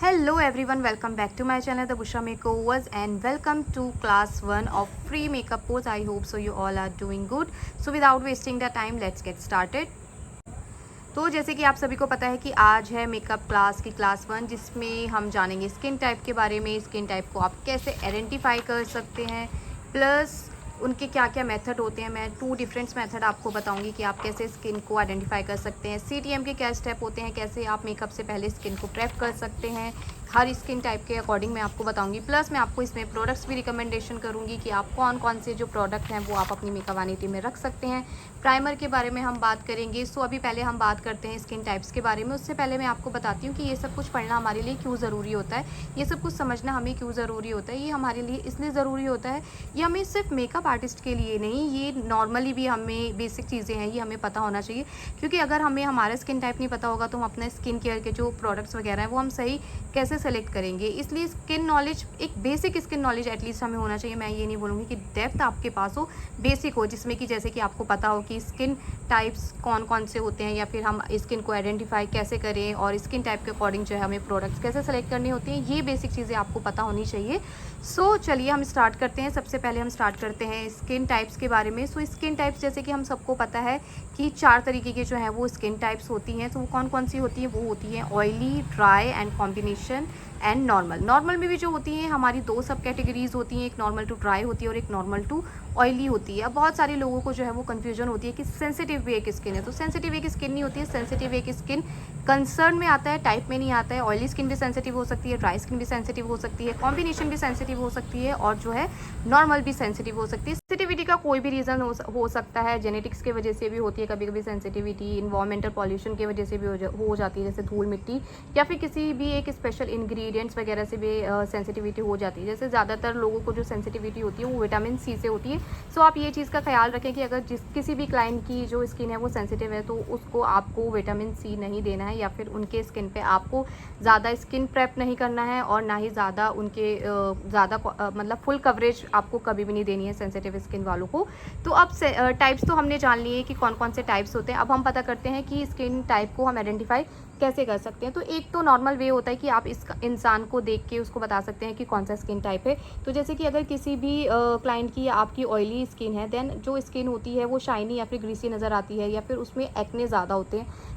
Hello everyone, welcome back to my channel The Busha Makeovers and welcome to class 1 of free makeup course. I hope so you all are doing good. So without wasting the time, let's get started. तो जैसे कि आप सभी को पता है कि आज है मेकअप क्लास की क्लास 1, जिसमें हम जानेंगे स्किन टाइप के बारे में। स्किन टाइप को आप कैसे आइडेंटिफाई कर सकते हैं, प्लस उनके क्या क्या मेथड होते हैं। मैं 2 डिफरेंट मेथड आपको बताऊंगी कि आप कैसे स्किन को आइडेंटिफाई कर सकते हैं। CTM के क्या स्टेप होते हैं, कैसे आप मेकअप से पहले स्किन को प्रेप कर सकते हैं। हर स्किन टाइप के अकॉर्डिंग मैं आपको बताऊंगी। प्लस मैं आपको इसमें प्रोडक्ट्स भी रिकमेंडेशन करूंगी कि आप कौन कौन से जो प्रोडक्ट हैं वो आप अपनी मेकअप वैनिटी में रख सकते हैं। प्राइमर के बारे में हम बात करेंगे। सो अभी पहले हम बात करते हैं स्किन टाइप्स के बारे में। उससे पहले मैं आपको बताती हूँ कि ये सब कुछ पढ़ना हमारे लिए क्यों ज़रूरी होता है, ये सब कुछ समझना हमें क्यों ज़रूरी होता है। ये हमारे लिए इसलिए ज़रूरी होता है, ये हमें सिर्फ मेकअप आर्टिस्ट के लिए नहीं, ये नॉर्मली भी हमें बेसिक चीज़ें हैं, ये हमें पता होना चाहिए। क्योंकि अगर हमें हमारा स्किन टाइप नहीं पता होगा तो हम अपने स्किन केयर के जो प्रोडक्ट्स वगैरह हैं वो हम सही कैसे सेलेक्ट करेंगे। इसलिए स्किन नॉलेज, एक बेसिक स्किन नॉलेज एटलीस्ट हमें होना चाहिए। मैं ये नहीं बोलूँगी कि डेप्थ आपके पास हो, बेसिक हो, जिसमें कि जैसे कि आपको पता हो कि स्किन टाइप्स कौन कौन से होते हैं, या फिर हम स्किन को आइडेंटिफाई कैसे करें और स्किन टाइप के अकॉर्डिंग जो है हमें प्रोडक्ट्स कैसे सेलेक्ट करने होते हैं। ये बेसिक चीज़ें आपको पता होनी चाहिए। सो चलिए हम स्टार्ट करते हैं। सबसे पहले हम स्टार्ट करते हैं स्किन टाइप्स के बारे में। सो स्किन टाइप्स जैसे कि हम सबको पता है कि 4 तरीके के जो है वो स्किन टाइप्स होती हैं। तो वो कौन कौन सी होती हैं? वो होती हैं oily, dry and combination and normal. Normal में भी जो होती हैं हमारी 2 सब कैटेगरीज होती हैं, एक नॉर्मल टू ड्राई होती है और एक नॉर्मल टू ऑयली होती है। अब बहुत सारे लोगों को जो है वो कन्फ्यूजन होती है कि सेंसिटिव भी एक स्किन है। तो सेंसिटिव एक स्किन नहीं होती है। सेंसिटिव एक स्किन कंसर्न में आता है, टाइप में नहीं आता है। ऑयली स्किन भी सेंसिटिव हो सकती है, ड्राई स्किन भी सेंसिटिव हो सकती है, कॉम्बिनेशन भी सेंसिटिव हो सकती है और जो है नॉर्मल भी सेंसिटिव हो सकती है। सेंसिटिविटी का कोई भी रीज़न हो सकता है। जेनेटिक्स की वजह से भी होती है कभी कभी सेंसिटिविटी, इन्वायरमेंटल पॉल्यूशन की वजह से भी हो जाती है, जैसे धूल मिट्टी या फिर किसी भी एक स्पेशल इंग्रेडिएंट्स वगैरह से भी सेंसिटिविटी हो जाती है। जैसे ज़्यादातर लोगों को जो सेंसिटिविटी होती है वो विटामिन सी से होती है। सो आप ये चीज़ का ख्याल रखें कि अगर किसी भी क्लाइंट की जो स्किन है वो सेंसिटिव है तो उसको आपको विटामिन सी नहीं देना है, या फिर उनके स्किन पे आपको ज़्यादा स्किन प्रेप नहीं करना है और ना ही ज़्यादा उनके मतलब फुल कवरेज आपको कभी भी नहीं देनी है सेंसिटिव स्किन वालों को। तो अब टाइप्स तो हमने जान लिए कि कौन कौन से टाइप्स होते हैं। अब हम पता करते हैं कि स्किन टाइप को हम आइडेंटिफाई कैसे कर सकते हैं। तो एक तो नॉर्मल वे होता है कि आप इस इंसान को देख के उसको बता सकते हैं कि कौन सा स्किन टाइप है। तो जैसे कि अगर किसी भी क्लाइंट की आपकी ऑयली स्किन है, देन जो स्किन होती है वो शाइनी या फिर ग्रीसी नज़र आती है, या फिर उसमें एक्ने ज़्यादा होते हैं।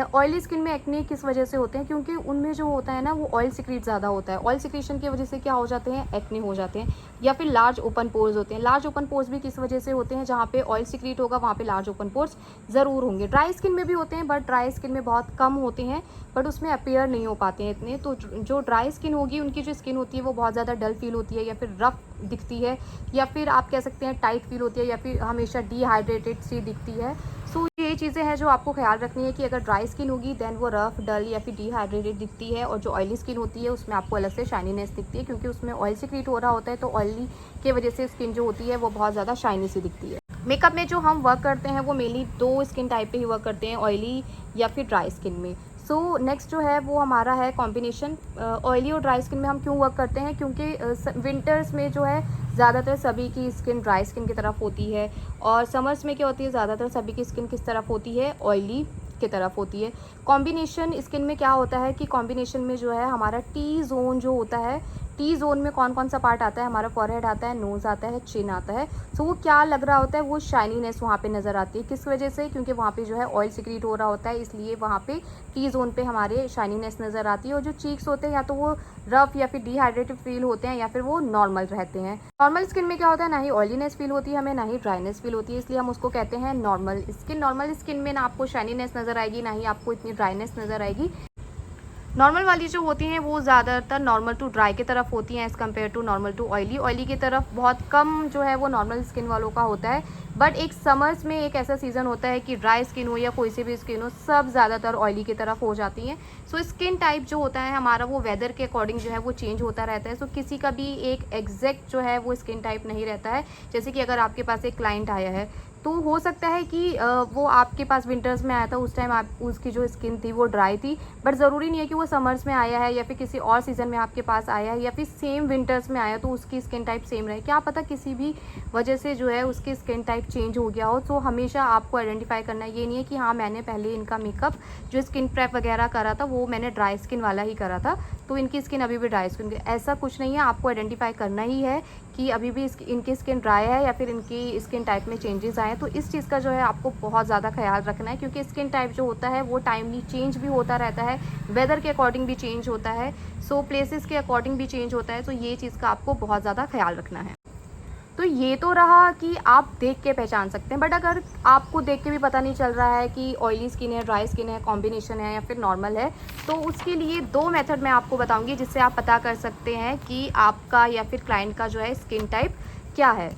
ऑयली स्किन में एक्ने किस वजह से होते हैं? क्योंकि उनमें जो होता है ना वो ऑयल सिक्रीट ज़्यादा होता है। ऑयल सिक्रीशन की वजह से क्या हो जाते हैं? एक्ने हो जाते हैं। या फिर लार्ज ओपन पोर्स होते हैं। लार्ज ओपन पोर्स भी किस वजह से होते हैं? जहाँ पे ऑयल सिक्रीट होगा वहाँ पे लार्ज ओपन पोर्स ज़रूर होंगे। ड्राई स्किन में भी होते हैं, बट ड्राई स्किन में बहुत कम होते हैं, बट उसमें अपीयर नहीं हो पाते हैं इतने। तो जो ड्राई स्किन होगी उनकी जो स्किन होती है वो बहुत ज़्यादा डल फील होती है, या फिर रफ दिखती है, या फिर आप कह सकते हैं टाइट फील होती है, या फिर हमेशा डिहाइड्रेटेड सी दिखती है। सो ये चीज़ें हैं जो आपको ख्याल रखनी है कि अगर ड्राई स्किन होगी देन वो रफ, डल या फिर डिहाइड्रेटेड दिखती है, और जो ऑयली स्किन होती है उसमें आपको अलग से शाइनीनेस दिखती है, क्योंकि उसमें ऑयल सिक्रीट हो रहा होता है। तो ऑयली की वजह से स्किन जो होती है वो बहुत ज़्यादा शाइनी सी दिखती है। मेकअप में जो हम वर्क करते हैं वो मेनली 2 स्किन टाइप पे ही वर्क करते हैं, ऑयली या फिर ड्राई स्किन में। सो नेक्स्ट जो है वो हमारा है कॉम्बिनेशन। ऑयली और ड्राई स्किन में हम क्यों वर्क करते हैं? क्योंकि विंटर्स में जो है ज़्यादातर सभी की स्किन ड्राई स्किन की तरफ होती है, और समर्स में क्या होती है, ज़्यादातर सभी की स्किन किस तरफ होती है? ऑयली की तरफ होती है। कॉम्बिनेशन स्किन में क्या होता है कि कॉम्बिनेशन में जो है हमारा टी जोन जो होता है, टी जोन में कौन कौन सा पार्ट आता है? हमारा फॉरहेड आता है, नोज़ आता है, चिन आता है। सो वो क्या लग रहा होता है? वो शाइनीनेस वहाँ पे नज़र आती है। किस वजह से? क्योंकि वहाँ पे जो है ऑयल सिक्रीट हो रहा होता है, इसलिए वहाँ पे टी जोन पे हमारे शाइनीनेस नज़र आती है। और जो चीक्स होते हैं या तो वो रफ या फिर डिहाइड्रेटेड फील होते हैं, या फिर वो नॉर्मल रहते हैं। नॉर्मल स्किन में क्या होता है? ना ही ऑयलीनेस फील होती है हमें, ना ही ड्राइनेस फील होती है, इसलिए हम उसको कहते हैं नॉर्मल स्किन। नॉर्मल स्किन में ना आपको शाइनीनेस नज़र आएगी, ना ही आपको इतनी ड्राइनेस नज़र आएगी। नॉर्मल वाली जो होती हैं वो ज़्यादातर नॉर्मल टू ड्राई की तरफ होती हैं as compare to normal to oily. Oily की तरफ बहुत कम जो है वो नॉर्मल स्किन वालों का होता है। बट एक समर्स में एक ऐसा सीज़न होता है कि ड्राई स्किन हो या कोई सी भी स्किन हो, सब ज़्यादातर ऑयली की तरफ हो जाती हैं। सो स्किन टाइप जो होता है हमारा वो वेदर के अकॉर्डिंग जो है वो चेंज होता रहता है। सो किसी का भी एक एग्जैक्ट जो है वो स्किन टाइप नहीं रहता है। जैसे कि अगर आपके पास एक क्लाइंट आया है तो हो सकता है कि वो आपके पास विंटर्स में आया था, उस टाइम आप उसकी जो स्किन थी वो ड्राई थी, बट ज़रूरी नहीं है कि वो समर्स में आया है या फिर किसी और सीज़न में आपके पास आया है या फिर सेम विंटर्स में आया तो उसकी स्किन टाइप सेम रहे। क्या पता किसी भी वजह से जो है उसकी स्किन टाइप चेंज हो गया हो। तो हमेशा आपको आइडेंटिफाई करना ये नहीं है कि हाँ मैंने पहले इनका मेकअप जो स्किन प्रेप वगैरह करा था वो मैंने ड्राई स्किन वाला ही करा था, तो इनकी स्किन अभी भी ड्राई स्किन, ऐसा कुछ नहीं है। आपको आइडेंटिफाई करना ही है कि अभी भी इनकी स्किन ड्राई है या फिर इनकी स्किन टाइप में चेंजेस आए हैं। तो इस चीज़ का जो है आपको बहुत ज़्यादा ख्याल रखना है, क्योंकि स्किन टाइप जो होता है वो टाइमली चेंज भी होता रहता है, वेदर के अकॉर्डिंग भी चेंज होता है, सो प्लेसेस के अकॉर्डिंग भी चेंज होता है। तो ये चीज़ का आपको बहुत ज़्यादा ख्याल रखना है। तो ये तो रहा कि आप देख के पहचान सकते हैं, बट अगर आपको देख के भी पता नहीं चल रहा है कि ऑयली स्किन है, ड्राई स्किन है, कॉम्बिनेशन है या फिर नॉर्मल है, तो उसके लिए 2 मेथड मैं आपको बताऊंगी जिससे आप पता कर सकते हैं कि आपका या फिर क्लाइंट का जो है स्किन टाइप क्या है।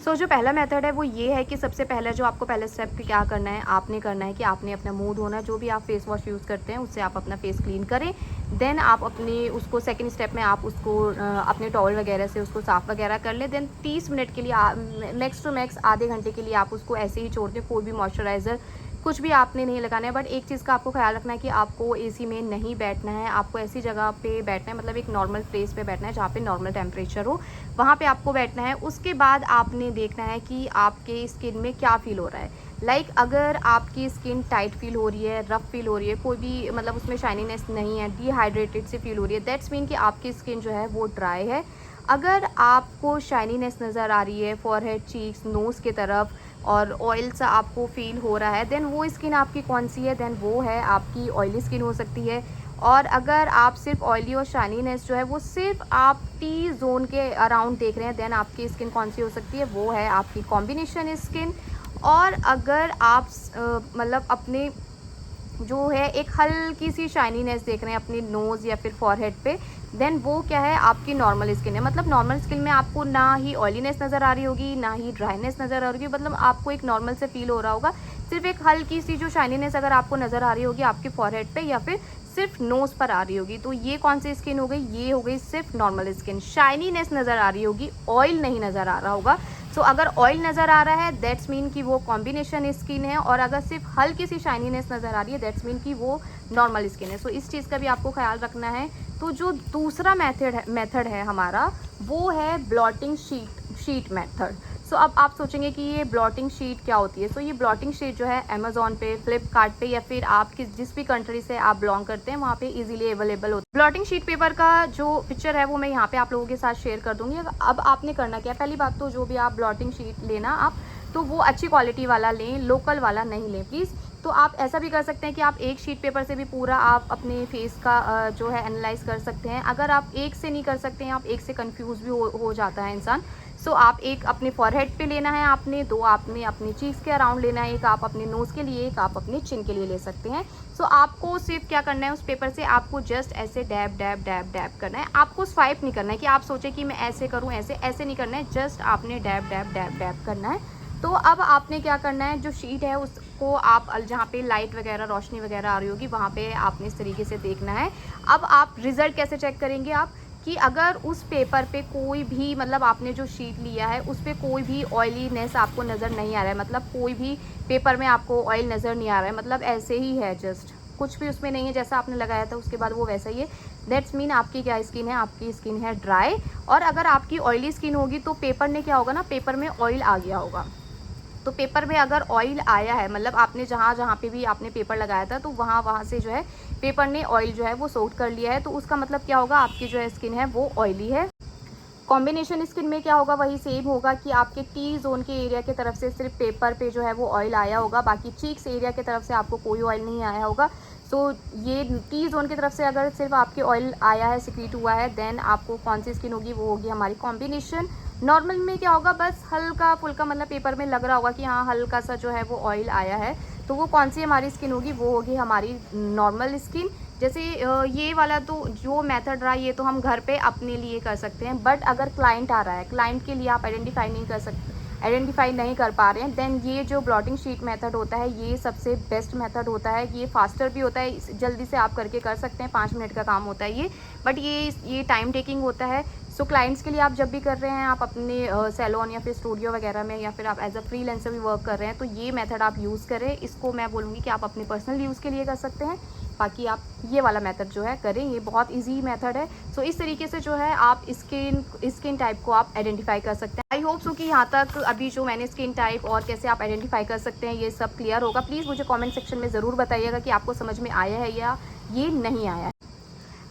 जो पहला मेथड है वो ये है कि सबसे पहले जो आपको पहले स्टेप क्या करना है, आपने करना है कि आपने अपना मुंह धोना है। जो भी आप फेस वॉश यूज़ करते हैं उससे आप अपना फेस क्लीन करें। देन आप अपने उसको सेकंड स्टेप में आप उसको अपने टॉवल वगैरह से उसको साफ़ वगैरह कर लें। देन 30 मिनट के लिए, मैक्स टू मैक्स आधे घंटे के लिए आप उसको ऐसे ही छोड़ दें। कोई भी मॉइस्चराइज़र कुछ भी आपने नहीं लगाना है। बट एक चीज़ का आपको ख्याल रखना है कि आपको एसी में नहीं बैठना है, आपको ऐसी जगह पे बैठना है, मतलब एक नॉर्मल प्लेस पे बैठना है जहाँ पे नॉर्मल टेम्परेचर हो, वहाँ पे आपको बैठना है। उसके बाद आपने देखना है कि आपके स्किन में क्या फील हो रहा है। अगर आपकी स्किन टाइट फील हो रही है, रफ फील हो रही है, कोई भी मतलब उसमें शाइनीनेस नहीं है, डिहाइड्रेटेड से फील हो रही है, दैट्स मीन कि आपकी स्किन जो है वो ड्राई है। अगर आपको शाइनीनेस नज़र आ रही है फॉरहेड, चीक्स, नोज़ की तरफ और ऑयल सा आपको फील हो रहा है, देन वो स्किन आपकी कौन सी है, देन वो है आपकी ऑयली स्किन हो सकती है। और अगर आप सिर्फ ऑयली और शाइनीनेस जो है वो सिर्फ आप टी जोन के अराउंड देख रहे हैं, देन आपकी स्किन कौन सी हो सकती है, वो है आपकी कॉम्बिनेशन स्किन। और अगर आप मतलब अपने जो है एक हल्की सी शाइनीनेस देख रहे हैं अपनी नोज़ या फिर फॉरहेड पे, देन वो क्या है, आपकी नॉर्मल स्किन है। मतलब नॉर्मल स्किन में आपको ना ही ऑयलीनेस नज़र आ रही होगी, ना ही ड्राइनेस नज़र आ रही होगी, मतलब आपको एक नॉर्मल से फील हो रहा होगा। सिर्फ एक हल्की सी जो शाइनीनेस अगर आपको नज़र आ रही होगी आपकी फॉरहेड पे या फिर सिर्फ नोज़ पर आ रही होगी, तो ये कौन सी स्किन हो गई, ये हो गई सिर्फ नॉर्मल स्किन। शाइनीनेस नज़र आ रही होगी, ऑयल नहीं नज़र आ रहा होगा। अगर ऑयल नज़र आ रहा है दैट्स मीन कि वो कॉम्बिनेशन स्किन है, और अगर सिर्फ हल्की सी शाइनीनेस नज़र आ रही है दैट्स मीन कि वो नॉर्मल स्किन है। इस चीज़ का भी आपको ख्याल रखना है। तो जो दूसरा मेथड है हमारा, वो है ब्लॉटिंग शीट मेथड। अब आप सोचेंगे कि ये ब्लॉटिंग शीट क्या होती है। ये ब्लॉटिंग शीट जो है अमेजोन पे, फ्लिपकार्ट पे या फिर आप जिस भी कंट्री से आप बिलोंग करते हैं वहाँ पे इजीली अवेलेबल होती है। ब्लॉटिंग शीट पेपर का जो पिक्चर है वो मैं यहाँ पे आप लोगों के साथ शेयर कर दूंगी। अब आपने करना क्या है, पहली बात तो जो भी आप ब्लॉटिंग शीट लेना आप, तो वो अच्छी क्वालिटी वाला लें, लोकल वाला नहीं लें प्लीज़। तो आप ऐसा भी कर सकते हैं कि आप एक शीट पेपर से भी पूरा आप अपने फेस का जो है एनालाइज कर सकते हैं। अगर आप एक से नहीं कर सकते हैं, आप एक से कंफ्यूज भी हो जाता है इंसान। आप एक अपने फॉरहेड पे लेना है आपने, 2 आपने अपनी चीक्स के अराउंड लेना है, एक आप अपने नोज़ के लिए, एक आप अपने चिन के लिए ले सकते हैं। आपको सिर्फ क्या करना है, उस पेपर से आपको जस्ट ऐसे डैब डैब डैब डैब करना है। आपको स्वाइप नहीं करना है कि आप सोचें कि मैं ऐसे करूँ, ऐसे नहीं करना है, जस्ट आपने डैब डैब डैब डैब करना है। तो अब आपने क्या करना है, जो शीट है उसको आप जहाँ पे लाइट वगैरह, रोशनी वगैरह आ रही होगी वहाँ पे आपने इस तरीके से देखना है। अब आप रिज़ल्ट कैसे चेक करेंगे आप, कि अगर उस पेपर पे कोई भी, मतलब आपने जो शीट लिया है उस पर कोई भी ऑयलीनेस आपको नज़र नहीं आ रहा है, मतलब कोई भी पेपर में आपको ऑयल नज़र नहीं आ रहा है, मतलब ऐसे ही है, जस्ट कुछ भी उसमें नहीं है, जैसा आपने लगाया था उसके बाद वो वैसा ही है, दैट्स मीन आपकी क्या स्किन है, आपकी स्किन है ड्राई। और अगर आपकी ऑयली स्किन होगी तो पेपर ने क्या होगा ना, पेपर में ऑयल आ गया होगा। तो पेपर में अगर ऑयल आया है, मतलब आपने जहाँ पे भी आपने पेपर लगाया था तो वहाँ से जो है पेपर ने ऑयल जो है वो सोक कर लिया है, तो उसका मतलब क्या होगा, आपकी जो है स्किन है वो ऑयली है। कॉम्बिनेशन स्किन में क्या होगा, वही सेम होगा कि आपके टी जोन के एरिया की तरफ से सिर्फ पेपर पे जो है वो ऑयल आया होगा, बाकी चीक्स एरिया की तरफ से आपको कोई ऑयल नहीं आया होगा। ये टी जोन की तरफ से अगर सिर्फ आपके ऑयल आया है, सिक्रीट हुआ है, देन आपको कौन सी स्किन होगी, वो होगी हमारी कॉम्बिनेशन। नॉर्मल में क्या होगा, बस हल्का फुल्का, मतलब पेपर में लग रहा होगा कि हाँ हल्का सा जो है वो ऑयल आया है, तो वो कौन सी हमारी स्किन होगी, वो होगी हमारी नॉर्मल स्किन। जैसे ये वाला तो जो मेथड रहा ये तो हम घर पे अपने लिए कर सकते हैं, बट अगर क्लाइंट आ रहा है, क्लाइंट के लिए आप आइडेंटिफाई नहीं कर पा रहे हैं, देन ये जो ब्लॉटिंग शीट मेथड होता है ये सबसे बेस्ट मेथड होता है। ये फास्टर भी होता है, जल्दी से आप करके कर सकते हैं, 5 मिनट का काम होता है ये, बट ये टाइम टेकिंग होता है। क्लाइंट्स के लिए आप जब भी कर रहे हैं, आप अपने सैलून या फिर स्टूडियो वगैरह में, या फिर आप एज अ फ्रीलांसर भी वर्क कर रहे हैं, तो ये मेथड आप यूज़ करें। इसको मैं बोलूँगी कि आप अपने पर्सनल यूज़ के लिए कर सकते हैं, बाकी आप ये वाला मेथड जो है करें, ये बहुत इजी मेथड है। इस तरीके से जो है आप स्किन टाइप को आप आइडेंटिफाई कर सकते हैं। आई होप सो कि यहाँ तक अभी जो मैंने स्किन टाइप और कैसे आप आइडेंटिफाई कर सकते हैं ये सब क्लियर होगा। प्लीज़ मुझे कमेंट सेक्शन में ज़रूर बताइएगा कि आपको समझ में आया है या ये नहीं आया है।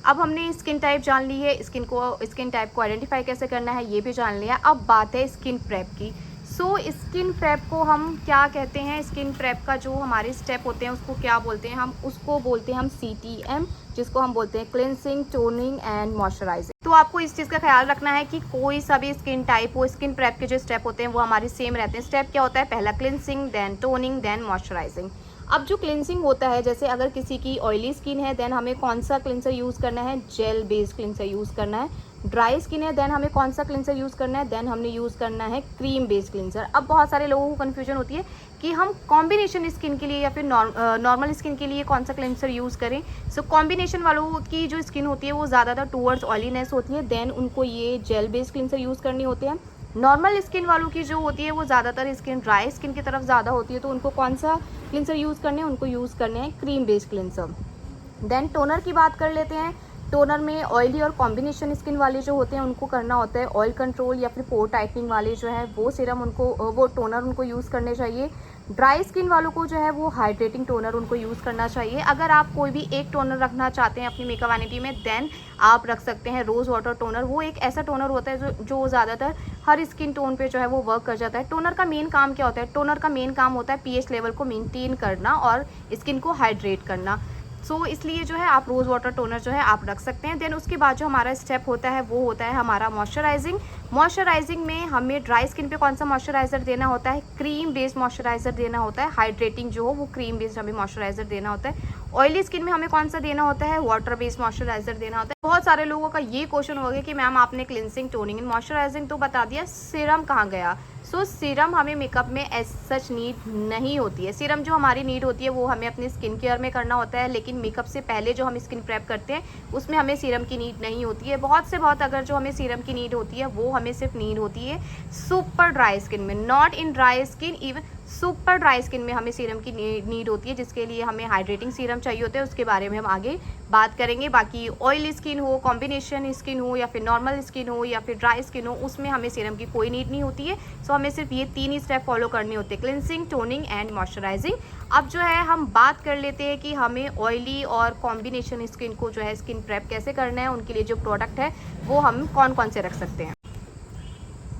अब हमने स्किन टाइप जान ली है, स्किन टाइप को आइडेंटिफाई कैसे करना है ये भी जान लिया। अब बात है स्किन प्रेप की। सो स्किन प्रेप को हम क्या कहते हैं, स्किन प्रेप का जो हमारे स्टेप होते हैं उसको क्या बोलते हैं, हम उसको बोलते हैं हम CTM, जिसको हम बोलते हैं क्लिनसिंग, टोनिंग एंड मॉइस्चराइजिंग। तो आपको इस चीज़ का ख्याल रखना है कि कोई सा भी स्किन टाइप हो, स्किन प्रेप के जो स्टेप होते हैं वो हमारे सेम रहते हैं। स्टेप क्या होता है, पहला cleansing, then toning, then moisturising. अब जो क्लिनसिंग होता है, जैसे अगर किसी की ऑयली स्किन है देन हमें कौन सा क्लिनसर यूज़ करना है, जेल बेस्ड क्लिनसर यूज़ करना है। ड्राई स्किन है देन हमें कौन सा क्लिनसर यूज़ करना है, देन हमने यूज़ करना है क्रीम बेस्ड क्लिनसर। अब बहुत सारे लोगों को कन्फ्यूजन होती है कि हम कॉम्बिनेशन स्किन के लिए या फिर नॉर्मल स्किन के लिए कौन सा क्लिनसर यूज़ करें। सो कॉम्बिनेशन वालों की जो स्किन होती है वो ज़्यादातर टूवर्ड्स ऑयलीनेस होती है, देन उनको ये जेल बेस्ड क्लिनसर यूज़ करनी होते हैं। नॉर्मल स्किन वालों की जो होती है वो ज़्यादातर स्किन ड्राई स्किन की तरफ ज़्यादा होती है, तो उनको कौन सा क्लिनसर यूज़ करने हैं, उनको यूज़ करने हैं cream based cleanser. Then toner की बात कर लेते हैं। टोनर में ऑयली और कॉम्बिनेशन स्किन वाले जो होते हैं उनको करना होता है ऑयल कंट्रोल या फिर पोर टाइटनिंग वाले जो है वो सीरम उनको वो टोनर उनको यूज़ करने चाहिए। ड्राई स्किन वालों को जो है वो हाइड्रेटिंग टोनर उनको यूज़ करना चाहिए। अगर आप कोई भी एक टोनर रखना चाहते हैं अपनी मेकअप वैनिटी में देन आप रख सकते हैं रोज़ वाटर टोनर। वो एक ऐसा टोनर होता है जो ज़्यादातर हर स्किन टोन पे जो है वो वर्क कर जाता है। टोनर का मेन काम क्या होता है, टोनर का मेन काम होता है पीएच लेवल को मेंटेन करना और स्किन को हाइड्रेट करना। सो इसलिए जो है आप रोज़ वाटर टोनर जो है आप रख सकते हैं। देन उसके बाद जो हमारा स्टेप होता है वो होता है हमारा मॉइस्चराइजिंग। मॉइस्चराइजिंग में हमें ड्राई स्किन पे कौन सा मॉइस्चराइज़र देना होता है, क्रीम बेस्ड मॉइस्चराइज़र देना होता है। हाइड्रेटिंग जो हो वो क्रीम बेस्ड हमें मॉइस्चराइज़र देना होता है। ऑयली स्किन में हमें कौन सा देना होता है, वाटर बेस्ड मॉइस्चराइज़र देना होता है। बहुत सारे लोगों का ये क्वेश्चन हो गया कि मैम आपने क्लिनसिंग, टोनिंग एंड मॉइस्चराइजिंग तो बता दिया, सीरम कहाँ गया। सो सीरम हमें मेकअप में एज सच नीड नहीं होती है। सीरम जो हमारी नीड होती है वो हमें अपनी स्किन केयर में करना होता है, लेकिन मेकअप से पहले जो हम स्किन प्रेप करते हैं उसमें हमें सीरम की नीड नहीं होती है। बहुत से बहुत अगर जो हमें सीरम की नीड होती है वो हमें सिर्फ नीड होती है सुपर ड्राई स्किन में, not in dry skin, even super dry skin में हमें सीरम की नीड होती है, जिसके लिए हमें हाइड्रेटिंग सीरम चाहिए होता है। उसके बारे में हम आगे बात करेंगे। बाकी ऑयल स्किन हो, कॉम्बिनेशन स्किन हो या फिर नॉर्मल स्किन हो या फिर ड्राई स्किन हो, उसमें हमें सीरम की कोई नीड नहीं होती है। सो हमें सिर्फ ये 3 ही स्टेप फॉलो करने होते हैं, क्लिनसिंग, टोनिंग एंड मॉइस्चराइजिंग। अब जो है हम बात कर लेते हैं कि हमें ऑयली और कॉम्बिनेशन स्किन को जो है स्किन प्रेप कैसे करना है, उनके लिए जो प्रोडक्ट है वो हम कौन कौन से रख सकते हैं।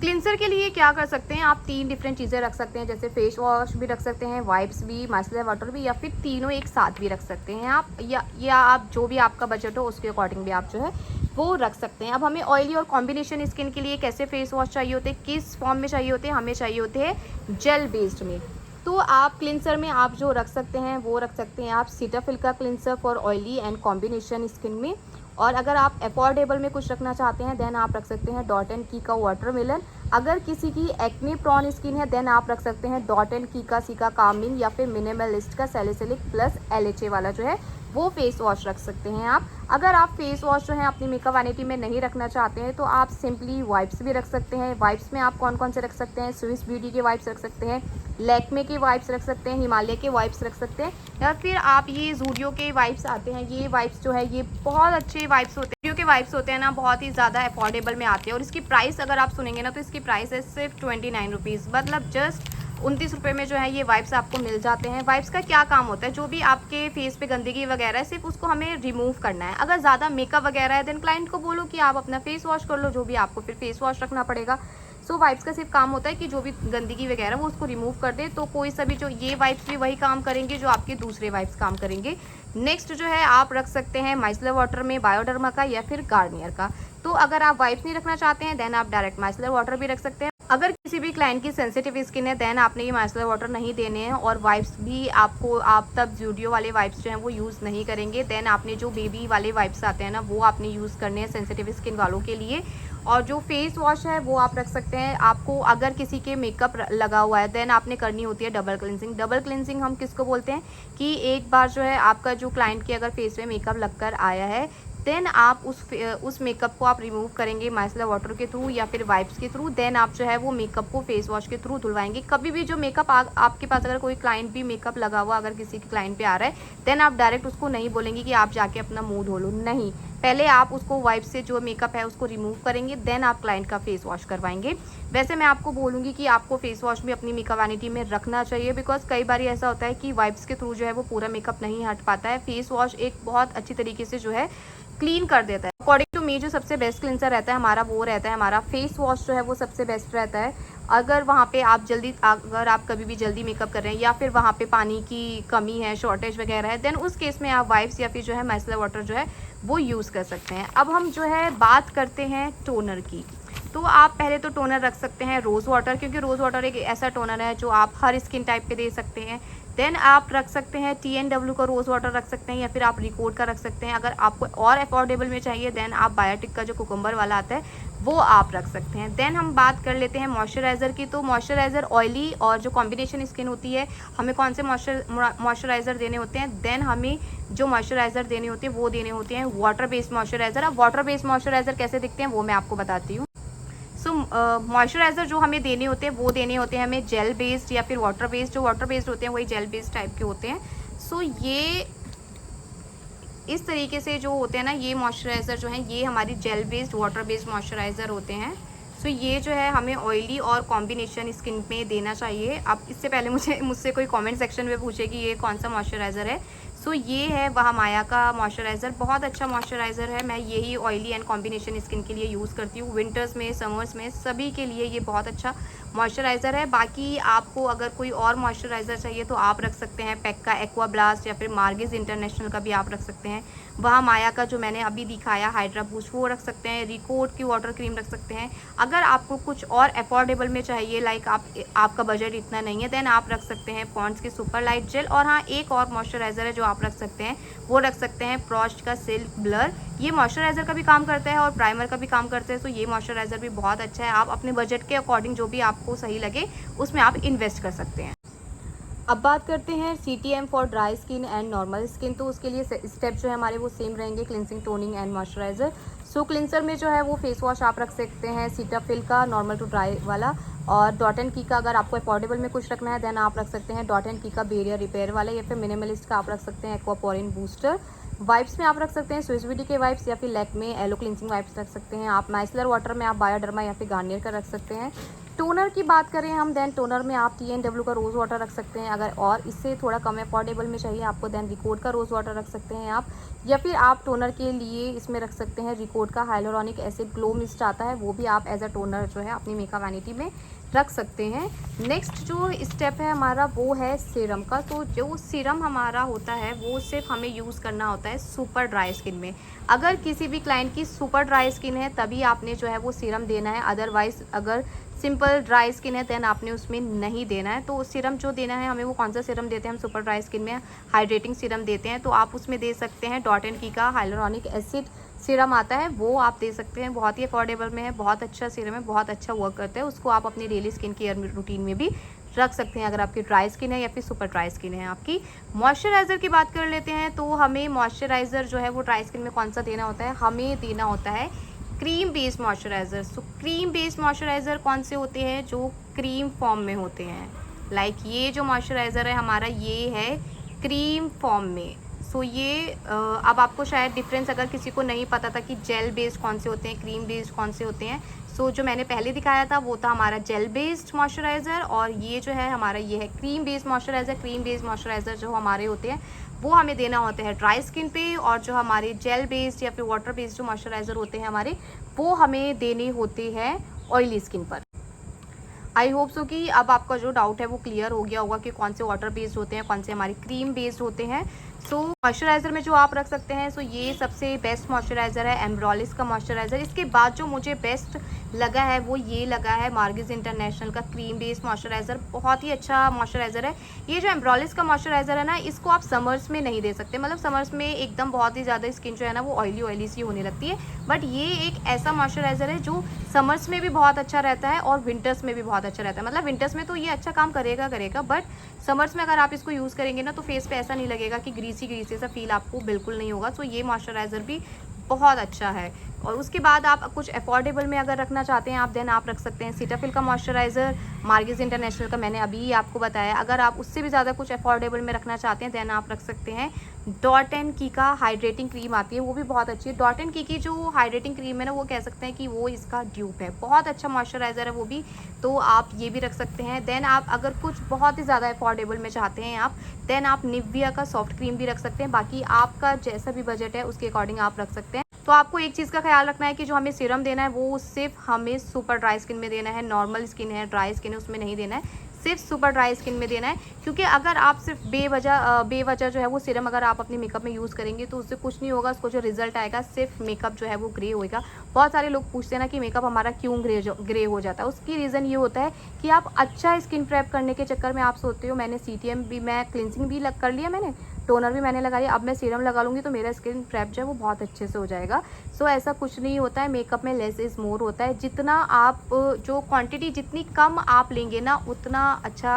क्लिनसर के लिए क्या कर सकते हैं, आप 3 डिफरेंट चीज़ें रख सकते हैं, जैसे फेस वॉश भी रख सकते हैं, वाइप्स भी, माइसलर वाटर भी, या फिर तीनों एक साथ भी रख सकते हैं आप, या आप जो भी आपका बजट हो उसके अकॉर्डिंग भी आप जो है वो रख सकते हैं। अब हमें ऑयली और कॉम्बिनेशन स्किन के लिए कैसे फेस वॉश चाहिए होते हैं, किस फॉर्म में चाहिए होते हैं, हमें चाहिए होते हैं जेल बेस्ड में। तो आप क्लिनसर में आप जो रख सकते हैं वो रख सकते हैं आप सीटाफिल का cleanser for oily and combination skin में। और अगर आप अफोर्डेबल में कुछ रखना चाहते हैं देन आप रख सकते हैं डॉट एंड की का वाटरमेलन। अगर किसी की एक्ने प्रॉन स्किन है देन आप रख सकते हैं डॉट एंड की का सीका कामिन, या फिर मिनिमलिस्ट का सैलिसिलिक प्लस LHA वाला जो है वो फेस वॉश रख सकते हैं आप। अगर आप फेस वॉश जो है अपनी मेकअप वैनिटी में नहीं रखना चाहते हैं तो आप सिंपली वाइप्स भी रख सकते हैं। वाइप्स में आप कौन कौन से रख सकते हैं, स्विस ब्यूटी के वाइप्स रख सकते हैं, लैक्मे के वाइप्स रख सकते हैं, हिमालय के वाइप्स रख सकते हैं, या फिर आप ये जूडियो के वाइप्स आते हैं, ये वाइप्स जो है ये बहुत अच्छे वाइप्स होते हैं। जूडियो के वाइप्स होते हैं ना, बहुत ही ज़्यादा अफोर्डेबल में आते हैं और इसकी प्राइस अगर आप सुनेंगे ना तो इसकी प्राइस है सिर्फ 29 रुपीज़, मतलब जस्ट 29 रुपये में जो है ये वाइप्स आपको मिल जाते हैं। वाइप्स का क्या काम होता है, जो भी आपके फेस पे गंदगी वगैरह है सिर्फ उसको हमें रिमूव करना है। अगर ज़्यादा मेकअप वगैरह है देन क्लाइंट को बोलो कि आप अपना फेस वॉश कर लो, जो भी आपको फिर फेस वॉश रखना पड़ेगा। सो वाइप्स का सिर्फ काम होता है कि जो भी गंदगी वगैरह वो उसको रिमूव कर दे। तो कोई सा भी जो ये वाइप्स भी वही काम करेंगे जो आपके दूसरे वाइप्स काम करेंगे। नेक्स्ट जो है आप रख सकते हैं माइसलर वाटर में बायोडर्मा का या फिर गार्नियर का। तो अगर आप वाइप्स नहीं रखना चाहते हैं देन आप डायरेक्ट माइसलर वाटर भी रख सकते हैं। अगर किसी भी क्लाइंट की सेंसिटिव स्किन है देन आपने ये माइसलर वाटर नहीं देने हैं, और वाइप्स भी आप तब जूडियो वाले वाइप्स जो हैं वो यूज़ नहीं करेंगे। देन आपने जो बेबी वाले वाइप्स आते हैं ना वो आपने यूज़ करने हैं सेंसिटिव स्किन वालों के लिए। और जो फेस वॉश है वो आप रख सकते हैं। आपको अगर किसी के मेकअप लगा हुआ है देन आपने करनी होती है डबल क्लिनजिंग। डबल क्लिनजिंग हम किसको बोलते हैं कि एक बार जो है आपका जो क्लाइंट के अगर फेस में मेकअप लगकर आया है देन आप उस मेकअप को आप रिमूव करेंगे माइसलर वाटर के थ्रू या फिर वाइप्स के थ्रू। देन आप जो है वो मेकअप को फेस वॉश के थ्रू धुलवाएंगे। कभी भी जो मेकअप आपके पास अगर कोई क्लाइंट भी मेकअप लगा हुआ अगर किसी के क्लाइंट पे आ रहा है देन आप डायरेक्ट उसको नहीं बोलेंगे कि आप जाके अपना मुंह धो लो, नहीं, पहले आप उसको वाइप से जो मेकअप है उसको रिमूव करेंगे, देन आप क्लाइंट का फेस वॉश करवाएंगे। वैसे मैं आपको बोलूँगी कि आपको फेस वॉश भी अपनी मेकअप वैनिटी में रखना चाहिए, बिकॉज कई बार ऐसा होता है कि वाइप्स के थ्रू जो है वो पूरा मेकअप नहीं हट पाता है। फेस वॉश एक बहुत अच्छी तरीके से जो है क्लीन कर देता है। अकॉर्डिंग टू मी जो सबसे बेस्ट क्लिनसर रहता है हमारा, वो रहता है हमारा फेस वॉश जो है वो सबसे बेस्ट रहता है। अगर वहाँ पे आप अगर आप कभी भी जल्दी मेकअप कर रहे हैं या फिर वहाँ पे पानी की कमी है, शॉर्टेज वगैरह है, देन उस केस में आप वाइप्स या फिर जो है माइसलर वाटर जो है वो यूज़ कर सकते हैं। अब हम जो है बात करते हैं टोनर की। तो आप पहले तो टोनर रख सकते हैं रोज़ वाटर, क्योंकि रोज़ वाटर एक ऐसा टोनर है जो आप हर स्किन टाइप पे दे सकते हैं। देन आप रख सकते हैं TNW का रोज़ वाटर रख सकते हैं, या फिर आप रिकॉर्ड का रख सकते हैं। अगर आपको और अफोर्डेबल में चाहिए देन आप बायोटिक का जो कुकुम्बर वाला आता है वो आप रख सकते हैं। देन हम बात कर लेते हैं मॉइस्चराइज़र की। तो मॉइस्चराइज़र ऑयली और जो कॉम्बिनेशन स्किन होती है, हमें कौन से मॉइस्चराइज़र देने होते हैं, देन हमें जो मॉइस्चराइज़र देने होते हैं वो देने होते हैं वाटर बेस्ड मॉइस्चराइज़र। अब वाटर बेस्ड मॉइस्चराइज़र कैसे दिखते हैं वो मैं आपको बताती हूँ। सो मॉइस्चराइज़र जो हमें देने होते हैं वो देने होते हैं हमें जेल बेस्ड या फिर वाटर बेस्ड। जो वाटर बेस्ड होते हैं वही जेल बेस्ड टाइप के होते हैं। सो ये इस तरीके से जो होते हैं ना, ये मॉइस्चराइज़र जो है ये हमारी gel based water based moisturiser होते हैं। सो ये जो है हमें ऑयली और कॉम्बिनेशन स्किन में देना चाहिए। अब इससे पहले मुझसे कोई कमेंट सेक्शन में पूछे कि ये कौन सा मॉइस्चराइज़र है, सो ये है महामाया का मॉइस्चराइज़र। बहुत अच्छा मॉइस्चराइज़र है। मैं यही ऑयली एंड कॉम्बिनेशन स्किन के लिए यूज़ करती हूँ। विंटर्स में, समर्स में, सभी के लिए ये बहुत अच्छा मॉइस्चराइज़र है। बाकी आपको अगर कोई और मॉइस्चराइज़र चाहिए तो आप रख सकते हैं पैक का एक्वा ब्लास्ट, या फिर मार्गिस इंटरनेशनल का भी आप रख सकते हैं। महामाया का जो मैंने अभी दिखाया हाइड्रा बूस्ट वो रख सकते हैं। रिकोड की वाटर क्रीम रख सकते हैं। अगर आपको कुछ और अफोर्डेबल में चाहिए, लाइक आपका बजट इतना नहीं है, देन आप रख सकते हैं पॉन्ड्स की सुपर लाइट जेल। और हाँ, एक और मॉइस्चराइज़र है जो आप रख सकते हैं, वो रख सकते हैं फ्रॉस्ट का सिल्क ब्लर। ये मॉइस्चराइज़र का भी काम करता है और प्राइमर का भी काम करता है। तो ये मॉइस्चराइज़र भी बहुत अच्छा है। आप अपने बजट के अकॉर्डिंग जो भी आपको सही लगे उसमें आप इन्वेस्ट कर सकते हैं। अब बात करते हैं CTM for dry skin and normal skin. तो उसके लिए स्टेप जो है हमारे वो सेम रहेंगे, cleansing, toning and moisturiser. So cleanser में जो है वो फेस वॉश आप रख सकते हैं सीटाफिल का नॉर्मल टू ड्राई वाला, और डॉट एंड की का अगर आपको अफोर्डेबल में कुछ रखना है देन आप रख सकते हैं डॉट एंड की का बेरियर रिपेयर वाला, या फिर मिनिमलिस्ट का आप रख सकते हैं एक्वापोरिन बूस्टर। वाइप्स में आप रख सकते हैं स्विस ब्यूटी के वाइप्स, या फिर लैक्मे एलो क्लिनसिंग वाइप्स रख सकते हैं आप। माइसलर वाटर में आप बायोडर्मा या फिर गार्नियर का रख सकते हैं। टोनर की बात करें हम, देन टोनर में आप TNW का रोज़ वाटर रख सकते हैं। अगर और इससे थोड़ा कम अफोर्डेबल में चाहिए आपको, देन रिकॉर्ड का रोज़ वाटर रख सकते हैं आप। या फिर आप टोनर के लिए इसमें रख सकते हैं रिकॉर्ड का हाइलोरॉनिक एसिड ग्लो मिस्ट आता है, वो भी आप एज अ टोनर जो है अपनी मेकअप वैनिटी में रख सकते हैं। नेक्स्ट जो स्टेप है हमारा वो है सीरम का। तो जो सीरम हमारा होता है वो सिर्फ हमें यूज़ करना होता है सुपर ड्राई स्किन में। अगर किसी भी क्लाइंट की सुपर ड्राई स्किन है तभी आपने जो है वो सीरम देना है, अदरवाइज़ अगर सिंपल ड्राई स्किन है देन आपने उसमें नहीं देना है। तो सीरम जो देना है हमें, वो कौन सा सीरम देते हैं हम सुपर ड्राई स्किन में, हाइड्रेटिंग सीरम देते हैं। तो आप उसमें दे सकते हैं डॉट एंड की का हाइलोरॉनिक एसिड सीरम आता है, वो आप दे सकते हैं। बहुत ही अफोर्डेबल में है, बहुत अच्छा सीरम है, बहुत अच्छा वर्क करता है। उसको आप अपनी डेली स्किन केयर रूटीन में भी रख सकते हैं अगर आपकी ड्राई स्किन है या फिर सुपर ड्राई स्किन है आपकी। मॉइस्चराइज़र की बात कर लेते हैं। तो हमें मॉइस्चराइज़र जो है वो ड्राई स्किन में कौन सा देना होता है, हमें देना होता है क्रीम बेस्ड मॉइस्चराइज़र। सो क्रीम बेस्ड मॉइस्चराइज़र कौन से होते हैं, जो क्रीम फॉर्म में होते हैं। लाइक ये जो मॉइस्चराइज़र है हमारा, ये है क्रीम फॉर्म में। सो ये अब आपको शायद डिफरेंस अगर किसी को नहीं पता था कि जेल बेस्ड कौन से होते हैं, क्रीम बेस्ड कौन से होते हैं, सो जो मैंने पहले दिखाया था वो था हमारा जेल बेस्ड मॉइस्चराइज़र, और ये जो है हमारा ये है cream based moisturiser. Cream based moisturiser जो हमारे होते हैं वो हमें देना होता है ड्राई स्किन पे, और जो हमारे जेल बेस्ड या फिर वाटर बेस्ड जो मॉइस्चराइज़र होते हैं हमारे, वो हमें देने होते हैं ऑयली स्किन पर। आई होप सो कि अब आपका जो डाउट है वो क्लियर हो गया होगा कि कौन से वाटर बेस्ड होते हैं, कौन से हमारे क्रीम बेस्ड होते हैं। सो मॉइस्चराइज़र में जो आप रख सकते हैं, सो ये सबसे बेस्ट मॉइस्चराइज़र है एम्ब्रोलिस का मॉइस्चराइज़र। इसके बाद जो मुझे बेस्ट लगा है वो ये लगा है मार्गिस इंटरनेशनल का क्रीम बेस्ड मॉइस्चराइज़र। बहुत ही अच्छा मॉइस्चराइज़र है। ये जो एम्ब्रोलिस का मॉइस्चराइज़र है ना, इसको आप समर्स में नहीं दे सकते। मतलब समर्स में एकदम बहुत ही ज़्यादा स्किन जो है ना वो ऑयली सी होने लगती है। बट ये एक ऐसा मॉइस्चराइज़र है जो समर्स में भी बहुत अच्छा रहता है और विंटर्स में भी बहुत अच्छा रहता है। मतलब विंटर्स में तो ये अच्छा काम करेगा, बट समर्स में अगर आप इसको यूज़ करेंगे ना तो फेस पे ऐसा नहीं लगेगा कि ग्रीसी सा फील आपको बिल्कुल नहीं होगा। सो ये मॉइस्चराइज़र भी बहुत अच्छा है। और उसके बाद आप कुछ अफोर्डेबल में अगर रखना चाहते हैं आप, देन आप रख सकते हैं सीटाफिल का मॉइस्चराइज़र, मार्गिस इंटरनेशनल का मैंने अभी आपको बताया। अगर आप उससे भी ज़्यादा कुछ अफोर्डेबल में रखना चाहते हैं देन आप रख सकते हैं डॉट एंड की का हाइड्रेटिंग क्रीम आती है, वो भी बहुत अच्छी है। डॉट एंड की जो हाइड्रेटिंग क्रीम है ना, वो कह सकते हैं कि वो इसका ड्यूप है, बहुत अच्छा मॉइस्चराइज़र है वो भी, तो आप ये भी रख सकते हैं। देन आप अगर कुछ बहुत ही ज़्यादा अफोर्डेबल में चाहते हैं आप, देन आप निविया का सॉफ्ट क्रीम भी रख सकते हैं। बाकी आपका जैसा भी बजट है उसके अकॉर्डिंग आप रख सकते हैं। तो आपको एक चीज़ का ख्याल रखना है कि जो हमें सीरम देना है वो सिर्फ हमें सुपर ड्राई स्किन में देना है, नॉर्मल स्किन है, ड्राई स्किन है, उसमें नहीं देना है, सिर्फ सुपर ड्राई स्किन में देना है। क्योंकि अगर आप सिर्फ बेवजह जो है वो सीरम अगर आप अपने मेकअप में यूज़ करेंगे तो उससे कुछ नहीं होगा, उसको जो रिजल्ट आएगा सिर्फ मेकअप जो है वो ग्रे होएगा। बहुत सारे लोग पूछते हैं ना कि मेकअप हमारा क्यों ग्रे हो जाता है, उसकी रीज़न ये होता है कि आप अच्छा स्किन प्रेप करने के चक्कर में आप सोचते हो मैंने CTM भी, मैं क्लिनजिंग भी कर लिया, मैंने टोनर भी मैंने लगा लिया, अब मैं सीरम लगा लूँगी तो मेरा स्किन प्रेप जो है वो बहुत अच्छे से हो जाएगा। सो ऐसा कुछ नहीं होता है, मेकअप में लेस इज़ मोर होता है। जितना आप जो क्वांटिटी जितनी कम आप लेंगे ना उतना अच्छा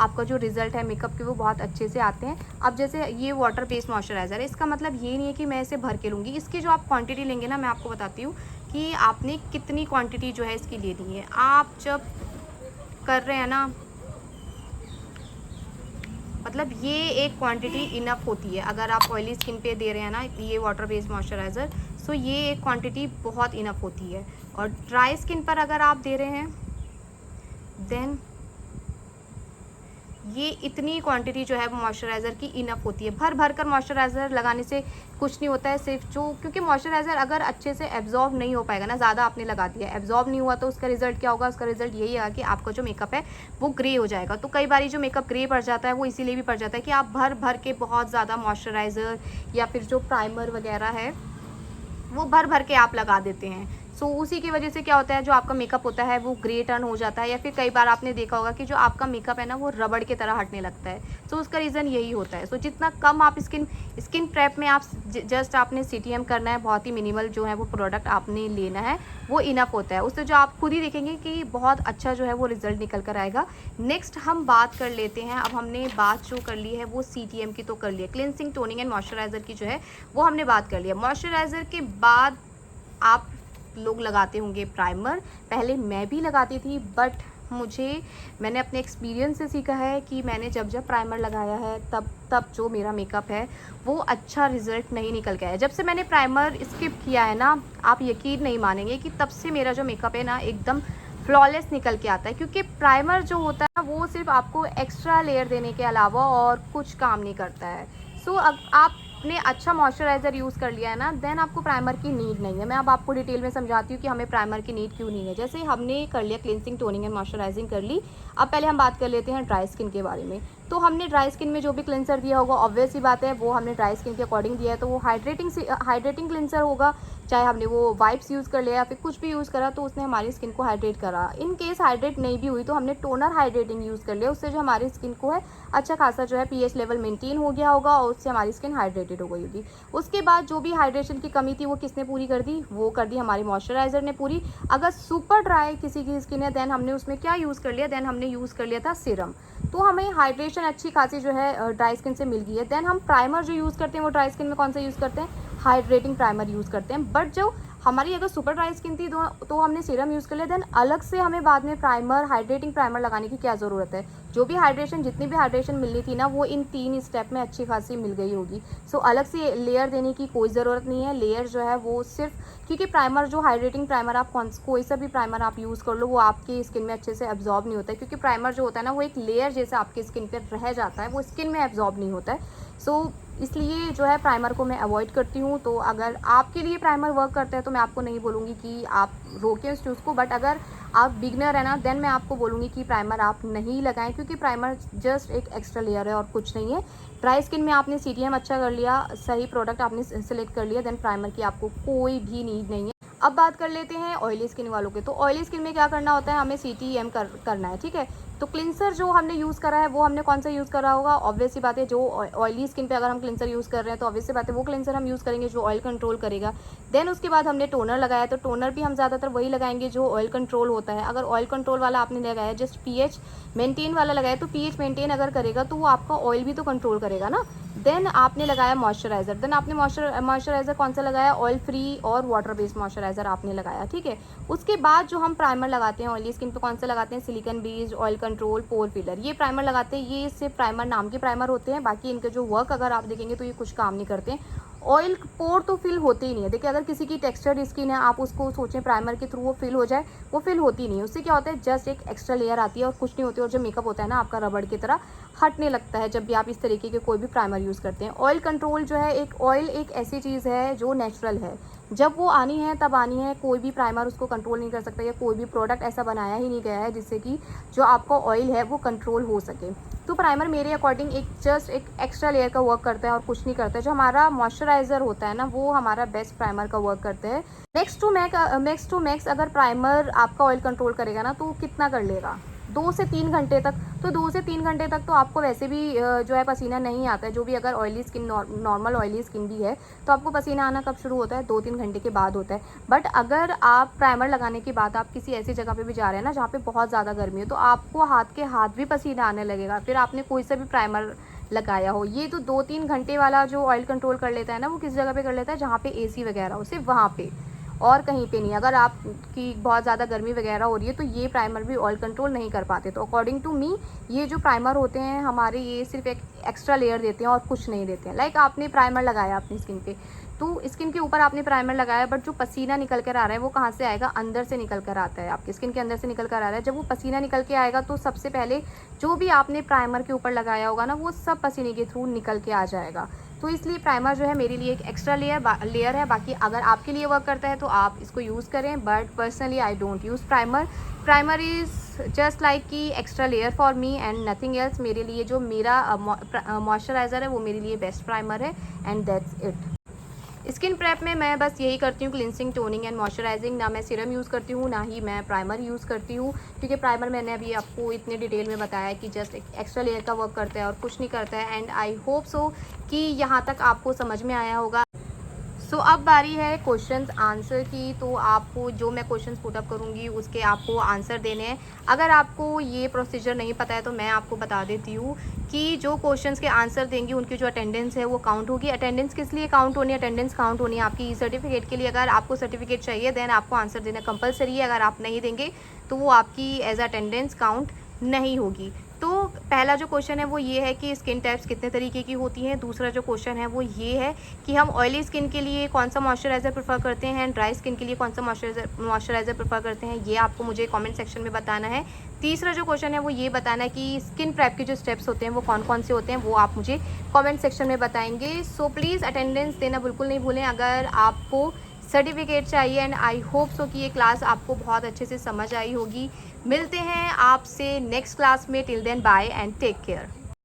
आपका जो रिज़ल्ट है मेकअप के वो बहुत अच्छे से आते हैं। अब जैसे ये वाटर बेस्ड मॉइस्चराइज़र है, इसका मतलब ये नहीं है कि मैं इसे भर के लूँगी। इसकी जो आप क्वांटिटी लेंगे ना, मैं आपको बताती हूँ कि आपने कितनी क्वांटिटी जो है इसकी लेनी है। आप जब कर रहे हैं ना, मतलब ये एक क्वांटिटी इनफ होती है। अगर आप ऑयली स्किन पे दे रहे हैं ना ये वाटर बेस्ड मॉइस्चराइज़र, सो ये एक क्वांटिटी बहुत इनफ होती है। और ड्राई स्किन पर अगर आप दे रहे हैं देन ये इतनी क्वांटिटी जो है वो मॉइस्चराइज़र की इनफ होती है। भर भर कर मॉइस्चराइज़र लगाने से कुछ नहीं होता है, सिर्फ जो क्योंकि मॉइस्चराइज़र अगर अच्छे से एब्जॉर्ब नहीं हो पाएगा ना, ज़्यादा आपने लगा दिया, एब्जॉर्ब नहीं हुआ तो उसका रिजल्ट क्या होगा, उसका रिजल्ट यही है कि आपका जो मेकअप है वो ग्रे हो जाएगा। तो कई बार जो मेकअप ग्रे पड़ जाता है वो इसीलिए भी पड़ जाता है कि आप भर भर के बहुत ज़्यादा मॉइस्चराइज़र या फिर जो प्राइमर वगैरह है वो भर भर के आप लगा देते हैं। सो उसी की वजह से क्या होता है, जो आपका मेकअप होता है वो ग्रे टर्न हो जाता है, या फिर कई बार आपने देखा होगा कि जो आपका मेकअप है ना वो रबड़ की तरह हटने लगता है। सो उसका रीज़न यही होता है। सो जितना कम आप स्किन प्रेप में आप जस्ट आपने CTM करना है, बहुत ही मिनिमल जो है वो प्रोडक्ट आपने लेना है, वो इनफ होता है। उससे जो आप खुद ही देखेंगे कि बहुत अच्छा जो है वो रिजल्ट निकल कर आएगा। नेक्स्ट हम बात कर लेते हैं, अब हमने बात जो कर ली है वो CTM की तो कर ली है, क्लिनजिंग टोनिंग एंड मॉइस्चराइज़र की जो है वो हमने बात कर लिया। मॉइस्चराइज़र के बाद आप लोग लगाते होंगे प्राइमर, पहले मैं भी लगाती थी, बट मैंने अपने एक्सपीरियंस से सीखा है कि मैंने जब प्राइमर लगाया है तब जो मेरा मेकअप है वो अच्छा रिजल्ट नहीं निकल के आया। जब से मैंने प्राइमर स्किप किया है ना, आप यकीन नहीं मानेंगे कि तब से मेरा जो मेकअप है ना एकदम फ्लॉलेस निकल के आता है। क्योंकि प्राइमर जो होता है ना वो सिर्फ आपको एक्स्ट्रा लेयर देने के अलावा और कुछ काम नहीं करता है। सो अब आपने अच्छा मॉइस्चराइज़र यूज़ कर लिया है ना, देन आपको प्राइमर की नीड नहीं है। मैं अब आपको डिटेल में समझाती हूँ कि हमें प्राइमर की नीड क्यों नहीं है। जैसे हमने कर लिया क्लिनजिंग टोनिंग एंड मॉइस्चराइजिंग कर ली, अब पहले हम बात कर लेते हैं ड्राई स्किन के बारे में। तो हमने ड्राई स्किन में जो भी क्लिनसर दिया होगा ऑब्वियस ही बात है वो हमने ड्राई स्किन के अकॉर्डिंग दिया है, तो वो हाइड्रेटिंग क्लिनसर होगा। चाहे हमने वो वाइप्स यूज़ कर लिया या फिर कुछ भी यूज़ करा तो उसने हमारी स्किन को हाइड्रेट करा। इन केस हाइड्रेट नहीं भी हुई तो हमने टोनर हाइड्रेटिंग यूज़ कर लिया, उससे जो हमारी स्किन को है अच्छा खासा जो है pH लेवल मेंटेन हो गया होगा और उससे हमारी स्किन हाइड्रेटेड हो गई होगी। उसके बाद जो भी हाइड्रेशन की कमी थी वो किसने पूरी कर दी, वो कर दी हमारी मॉइस्चराइज़र ने पूरी। अगर सुपर ड्राई किसी की स्किन है देन हमने उसमें क्या यूज़ कर लिया, देन हमने यूज़ कर लिया था सीरम। तो हमें हाइड्रेशन अच्छी खासी जो है ड्राई स्किन से मिल गई है। देन हम प्राइमर जो यूज़ करते हैं वो ड्राई स्किन में कौन सा यूज़ करते हैं, हाइड्रेटिंग प्राइमर यूज़ करते हैं। बट जो हमारी अगर सुपर ड्राई स्किन थी तो हमने सीरम यूज़ कर लिया, देन अलग से हमें बाद में प्राइमर हाइड्रेटिंग प्राइमर लगाने की क्या ज़रूरत है। जो भी हाइड्रेशन जितनी भी हाइड्रेशन मिलनी थी ना वो इन 3 स्टेप में अच्छी खासी मिल गई होगी। सो अलग से लेयर देने की कोई ज़रूरत नहीं है। लेयर जो है वो सिर्फ क्योंकि प्राइमर जो हाइड्रेटिंग प्राइमर आप कोई सा भी प्राइमर आप यूज़ कर लो वो आपकी स्किन में अच्छे से एब्जॉर्ब नहीं होता है, क्योंकि प्राइमर जो होता है ना वो एक लेयर जैसा आपकी स्किन पर रह जाता है, वो स्किन में एब्जॉर्ब नहीं होता है। सो इसलिए जो है प्राइमर को मैं अवॉइड करती हूँ। तो अगर आपके लिए प्राइमर वर्क करता है तो मैं आपको नहीं बोलूँगी कि आप रोकें उस चीज़ को, बट अगर आप बिगनर है ना देन मैं आपको बोलूँगी कि प्राइमर आप नहीं लगाएं, क्योंकि प्राइमर जस्ट एक एक्स्ट्रा लेयर है और कुछ नहीं है। ड्राई स्किन में आपने CTM अच्छा कर लिया, सही प्रोडक्ट आपने सेलेक्ट कर लिया, देन प्राइमर की आपको कोई भी नीड नहीं है। अब बात कर लेते हैं ऑयली स्किन वालों के। तो ऑयली स्किन में क्या करना होता है, हमें CTM करना है, ठीक है। तो क्लिनसर जो हमने यूज़ करा है वो हमने कौन सा यूज़ करा होगा, ऑब्वियस सी बात है जो ऑयली स्किन पे अगर हम क्लिनसर यूज़ कर रहे हैं तो ऑब्वियस सी बात है वो क्लिनसर हम यूज़ करेंगे जो ऑयल कंट्रोल करेगा। देन उसके बाद हमने टोनर लगाया, तो टोनर भी हम ज़्यादातर वही लगाएंगे जो ऑयल कंट्रोल होता है। अगर ऑयल कंट्रोल वाला आपने लगाया, जस्ट pH मेंटेन वाला लगाया, तो pH मेंटेन अगर करेगा तो वो आपका ऑयल भी तो कंट्रोल करेगा ना। देन आपने लगाया मॉइस्चराइज़र, देन आपने मॉइस्चराइज़र कौन सा लगाया, ऑयल फ्री और वाटर बेस्ड मॉइस्चराइज़र आपने लगाया, ठीक है। उसके बाद जो हम प्राइमर लगाते हैं ऑयली स्किन पे कौन सा लगाते हैं, सिलिकॉन बेस्ड ऑयल कंट्रोल पोर फिलर, ये प्राइमर लगाते हैं। ये सिर्फ प्राइमर नाम के प्राइमर होते हैं, बाकी इनके जो वर्क अगर आप देखेंगे तो ये कुछ काम नहीं करते हैं। ऑयल पोर तो फिल होते ही नहीं है। देखिए अगर किसी की टेक्सचर्ड स्किन है, आप उसको सोचें प्राइमर के थ्रू वो फिल हो जाए, वो फिल होती नहीं है। उससे क्या होता है, जस्ट एक एक्स्ट्रा लेयर आती है और कुछ नहीं होती। और जो मेकअप होता है ना आपका रबड़ की तरह हटने लगता है जब भी आप इस तरीके के कोई भी प्राइमर यूज़ करते हैं। ऑयल कंट्रोल जो है, एक ऑयल एक ऐसी चीज़ है जो नेचुरल है, जब वो आनी है तब आनी है, कोई भी प्राइमर उसको कंट्रोल नहीं कर सकता, या कोई भी प्रोडक्ट ऐसा बनाया ही नहीं गया है जिससे कि जो आपका ऑयल है वो कंट्रोल हो सके। तो प्राइमर मेरे अकॉर्डिंग एक जस्ट एक एक्स्ट्रा लेयर का वर्क करता है और कुछ नहीं करता है। जो हमारा मॉइस्चराइज़र होता है ना, वो हमारा बेस्ट प्राइमर का वर्क करता है। नेक्स्ट टू मैक्स अगर प्राइमर आपका ऑयल कंट्रोल करेगा ना, तो कितना कर लेगा, 2 से 3 घंटे तक। तो 2 से 3 घंटे तक तो आपको वैसे भी जो है पसीना नहीं आता है। जो भी अगर oily skin normal oily skin भी है तो आपको पसीना आना कब शुरू होता है, 2-3 घंटे के बाद होता है। बट अगर आप प्राइमर लगाने के बाद आप किसी ऐसी जगह पे भी जा रहे हैं ना जहाँ पे बहुत ज़्यादा गर्मी है, तो आपको हाथ भी पसीना आने लगेगा, फिर आपने कोई सा भी प्राइमर लगाया हो। ये तो 2-3 घंटे वाला जो ऑयल कंट्रोल कर लेता है ना, वो किस जगह पे कर लेता है, जहाँ पे AC वगैरह हो, सिर्फ वहाँ पे, और कहीं पे नहीं। अगर आपकी बहुत ज़्यादा गर्मी वगैरह हो रही है तो ये प्राइमर भी ऑयल कंट्रोल नहीं कर पाते। तो अकॉर्डिंग टू मी ये जो प्राइमर होते हैं हमारे, ये सिर्फ एक एक्स्ट्रा लेयर देते हैं और कुछ नहीं देते हैं। लाइक आपने प्राइमर लगाया अपनी स्किन पे, तो स्किन के ऊपर आपने प्राइमर लगाया, बट जो पसीना निकल कर आ रहा है वो कहाँ से आएगा, अंदर से निकल कर आता है, आपकी स्किन के अंदर से निकल कर आ रहा है। जब वो पसीना निकल के आएगा तो सबसे पहले जो भी आपने प्राइमर के ऊपर लगाया होगा ना, वो सब पसीने के थ्रू निकल के आ जाएगा। तो इसलिए प्राइमर जो है मेरे लिए एक एक्स्ट्रा लेयर है। बाकी अगर आपके लिए वर्क करता है तो आप इसको यूज़ करें, but personally I don't use primer is just like कि extra layer for me and nothing else. मेरे लिए जो मेरा मॉइस्चराइज़र है वो मेरे लिए बेस्ट प्राइमर है, and that's it. Skin prep में मैं बस यही करती हूँ, क्लिनसिंग, टोनिंग एंड मॉइस्चराइजिंग। ना मैं सीरम यूज़ करती हूँ, ना ही मैं प्राइमर यूज़ करती हूँ, क्योंकि प्राइमर मैंने अभी आपको इतने डिटेल में बताया है कि जस्ट एक एक्स्ट्रा लेयर का वर्क करता है और कुछ नहीं करता है। एंड आई होप सो कि यहाँ तक आपको समझ में आया होगा। सो अब बारी है क्वेश्चंस आंसर की। तो आपको जो मैं क्वेश्चंस पुट अप करूँगी उसके आपको आंसर देने हैं। अगर आपको ये प्रोसीजर नहीं पता है तो मैं आपको बता देती हूँ कि जो क्वेश्चंस के आंसर देंगी उनकी जो अटेंडेंस है वो काउंट होगी। अटेंडेंस किस लिए काउंट होनी है, अटेंडेंस काउंट होनी है आपकी सर्टिफिकेट के लिए। अगर आपको सर्टिफिकेट चाहिए देन आपको आंसर देना कंपलसरी है। अगर आप नहीं देंगे तो वो आपकी एज अटेंडेंस काउंट नहीं होगी। तो पहला जो क्वेश्चन है वो ये है कि स्किन टाइप्स कितने तरीके की होती हैं। दूसरा जो क्वेश्चन है वो ये है कि हम ऑयली स्किन के लिए कौन सा मॉइस्चराइज़र प्रेफर करते हैं, ड्राई स्किन के लिए कौन सा मॉइस्चराइज़र प्रेफर करते हैं। ये आपको मुझे कमेंट सेक्शन में बताना है। तीसरा जो क्वेश्चन है वो ये बताना है कि स्किन प्रेप के जो स्टेप्स होते हैं वो कौन कौन से होते हैं, वो आप मुझे कमेंट सेक्शन में बताएंगे। सो प्लीज़ अटेंडेंस देना बिल्कुल नहीं भूलें अगर आपको सर्टिफिकेट चाहिए। एंड आई होप सो कि ये क्लास आपको बहुत अच्छे से समझ आई होगी। मिलते हैं आपसे नेक्स्ट क्लास में। Till then bye and take care.